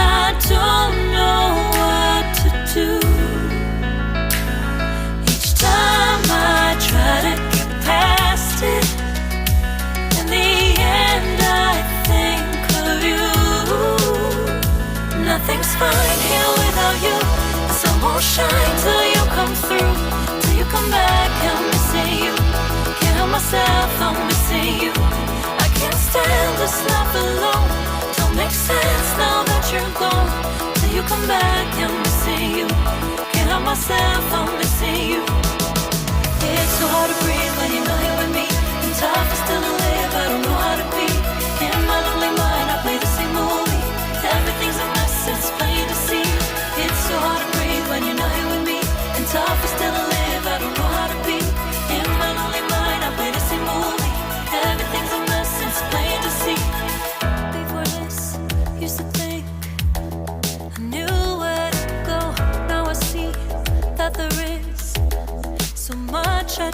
I don't know what to do. Each time I try to get past it, in the end I think of you. Nothing's fine here without you. The sun won't shine till you come through. Till you come back, I'm missing you. Can't help myself, I'm missing you. I can't stand this life alone. Don't make sense now that you're gone. Till you come back, I'm missing you. Can't help myself, I'm missing you. It's so hard to breathe when you're not here with me. And tough is still to live, I don't know how to be. In my lonely mind, I play the same movie. Everything's a mess, it's plain to see. It's so hard to breathe when you're not here with me. And tough is still to live, I don't know how to be. In my lonely mind, I play the same movie. Everything's a mess, it's plain to see. Before this, used to think I knew where to go. Now I see that there is so much I